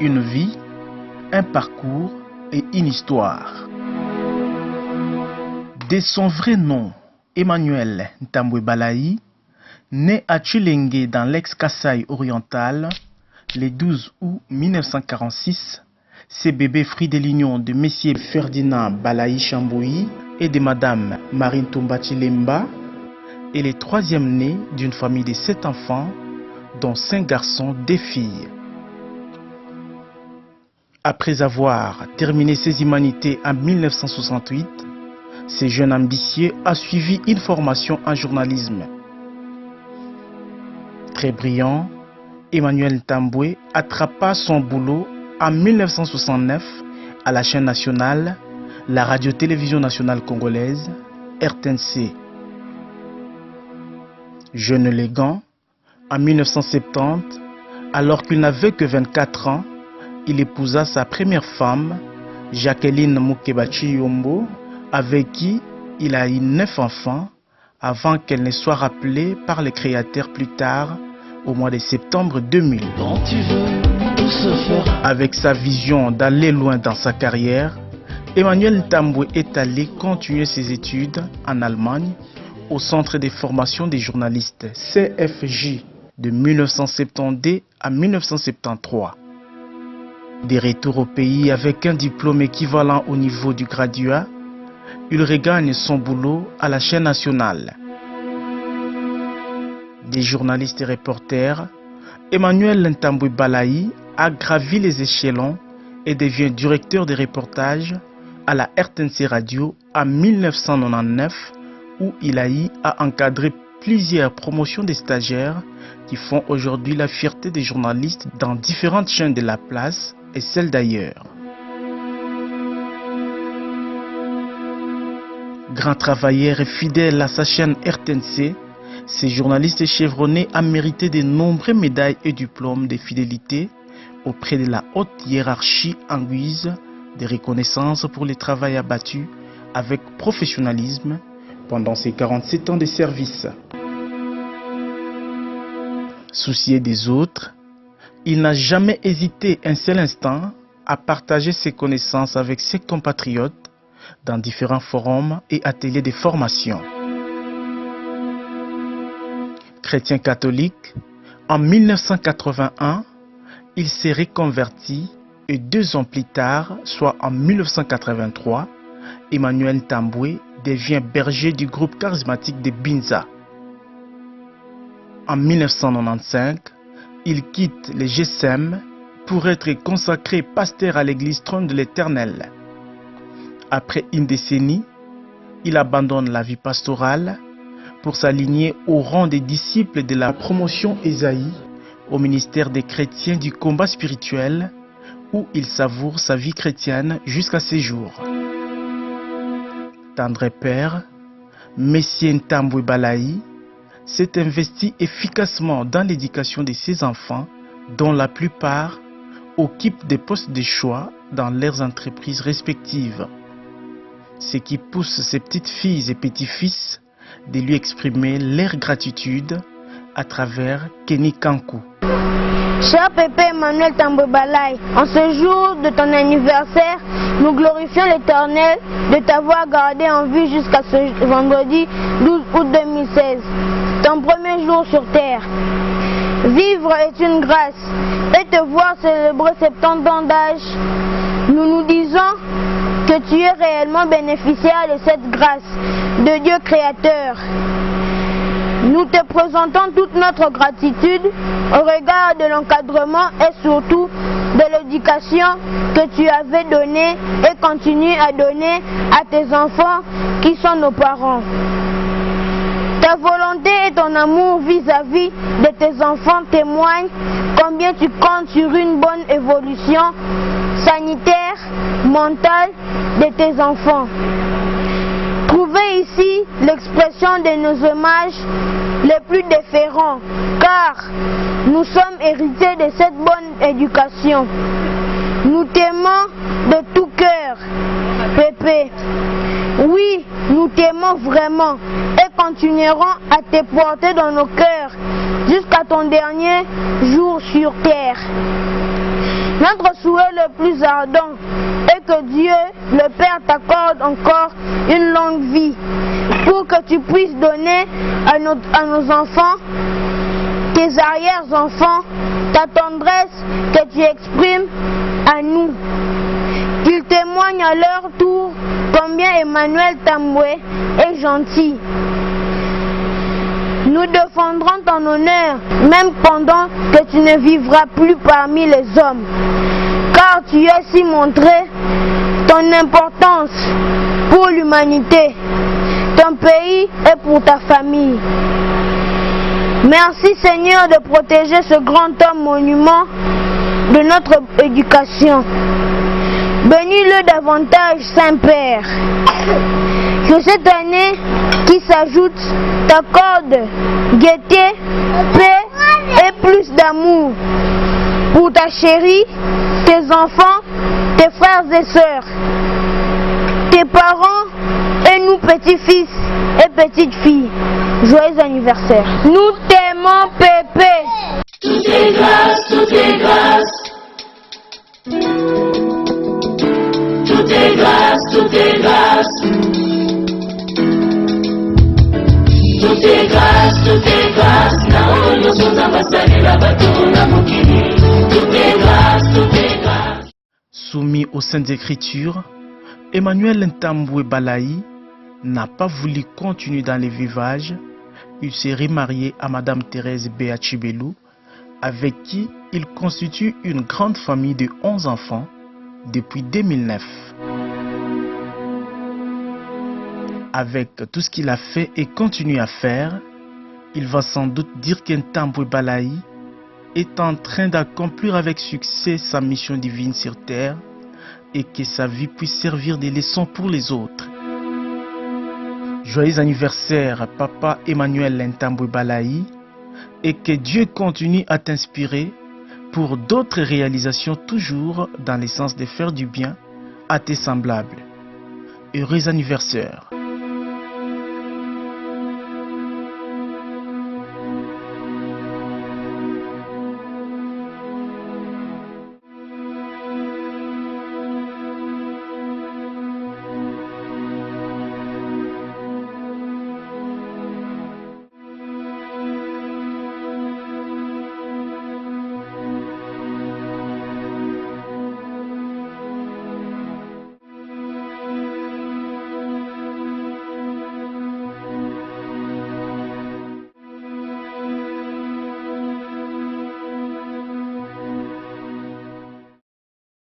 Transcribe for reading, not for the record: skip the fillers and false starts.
une vie, un parcours et une histoire. De son vrai nom, Emmanuel Ntambwe Balayi, né à Tchilenge dans l'ex-Kasaï oriental le 12 août 1946, ce bébé fruit de l'union de Messieurs Ferdinand Balayi Chamboui et de Madame Marine Tomba Chilemba est le troisième né d'une famille de 7 enfants, dont 5 garçons, 2 filles. Après avoir terminé ses humanités en 1968, ce jeune ambitieux a suivi une formation en journalisme. Très brillant, Emmanuel Ntambwe attrapa son boulot en 1969 à la chaîne nationale, la radio-télévision nationale congolaise, RTNC. Jeune élégant, en 1970, alors qu'il n'avait que 24 ans, il épousa sa première femme, Jacqueline Mukebachi Yombo, avec qui il a eu 9 enfants avant qu'elle ne soit rappelée par le créateur plus tard, au mois de septembre 2000. Avec sa vision d'aller loin dans sa carrière, Emmanuel Ntambwe est allé continuer ses études en Allemagne au Centre de formation des journalistes CFJ de 1972 à 1973. De retour au pays avec un diplôme équivalent au niveau du graduat, il regagne son boulot à la chaîne nationale. Des journalistes et reporters, Emmanuel Ntambwe Balayi a gravi les échelons et devient directeur de reportage à la RTNC Radio en 1999, où il a eu à encadrer plusieurs promotions des stagiaires qui font aujourd'hui la fierté des journalistes dans différentes chaînes de la place et celles d'ailleurs. Grand travailleur et fidèle à sa chaîne RTNC, ce journaliste chevronné a mérité de nombreuses médailles et diplômes de fidélité auprès de la haute hiérarchie en guise de reconnaissance pour le travail abattu avec professionnalisme pendant ses 47 ans de service. Soucié des autres, il n'a jamais hésité un seul instant à partager ses connaissances avec ses compatriotes dans différents forums et ateliers de formation. Chrétien catholique, en 1981, il s'est reconverti et 2 ans plus tard, soit en 1983, Emmanuel Ntambwe devient berger du groupe charismatique de Binza. En 1995, il quitte le GSM pour être consacré pasteur à l'église Trône de l'Éternel. Après une décennie, il abandonne la vie pastorale pour s'aligner au rang des disciples de la promotion Esaïe au ministère des chrétiens du combat spirituel, où il savoure sa vie chrétienne jusqu'à ses jours. Tendre père, Messieurs Ntambwe Balayi s'est investi efficacement dans l'éducation de ses enfants, dont la plupart occupent des postes de choix dans leurs entreprises respectives. Ce qui pousse ses petites filles et petits-fils de lui exprimer leur gratitude à travers Kenny Kankou. Cher Pépé Emmanuel Ntambwe Balayi, en ce jour de ton anniversaire, nous glorifions l'Éternel de t'avoir gardé en vie jusqu'à ce vendredi 12 août 2016, ton premier jour sur terre. Vivre est une grâce et te voir célébrer 70 ans d'âge, nous nous disons que tu es réellement bénéficiaire de cette grâce de Dieu créateur. Nous te présentons toute notre gratitude au regard de l'encadrement et surtout de l'éducation que tu avais donnée et continues à donner à tes enfants qui sont nos parents. Ta volonté et ton amour vis-à-vis de tes enfants témoignent combien tu comptes sur une bonne évolution sanitaire, mentale de tes enfants. Trouvez ici l'expression de nos hommages les plus déférents, car nous sommes héritiers de cette bonne éducation. Nous t'aimons de tout cœur, Pépé. Oui, nous t'aimons vraiment et continuerons à te porter dans nos cœurs jusqu'à ton dernier jour sur terre. Notre souhait le plus ardent est que Dieu, le Père, t'accorde encore une longue vie pour que tu puisses donner à nos enfants, tes arrière-enfants, ta tendresse que tu exprimes à nous. Qu'ils témoignent à leur tour combien Emmanuel Tambwe est gentil. Nous défendrons ton honneur, même pendant que tu ne vivras plus parmi les hommes, car tu as si montré ton importance pour l'humanité, ton pays et pour ta famille. Merci Seigneur de protéger ce grand homme monument de notre éducation. Bénis-le davantage, Saint-Père. Que cette année qui s'ajoute t'accorde gaieté, paix et plus d'amour pour ta chérie, tes enfants, tes frères et sœurs, tes parents et nous petits-fils et petites-filles. Joyeux anniversaire. Nous t'aimons, Pépé. Tout est grâce, tout est grâce. Tout est grâce, tout est grâce. Tout est grâce, tout est grâce. Na nous sommes ambassadeurs la bateau na mokili. Tout est grâce, tout est grâce. Soumis aux Saintes Écritures, Emmanuel Tambwe Balayi n'a pas voulu continuer dans les vivages. Il s'est remarié à Madame Thérèse Béa Chibelou, avec qui il constitue une grande famille de 11 enfants depuis 2009. Avec tout ce qu'il a fait et continue à faire, il va sans doute dire qu'Ntambwe Balayi est en train d'accomplir avec succès sa mission divine sur terre et que sa vie puisse servir de leçon pour les autres. Joyeux anniversaire, Papa Emmanuel Ntambwe Balayi, et que Dieu continue à t'inspirer pour d'autres réalisations toujours dans le sens de faire du bien à tes semblables. Heureux anniversaire.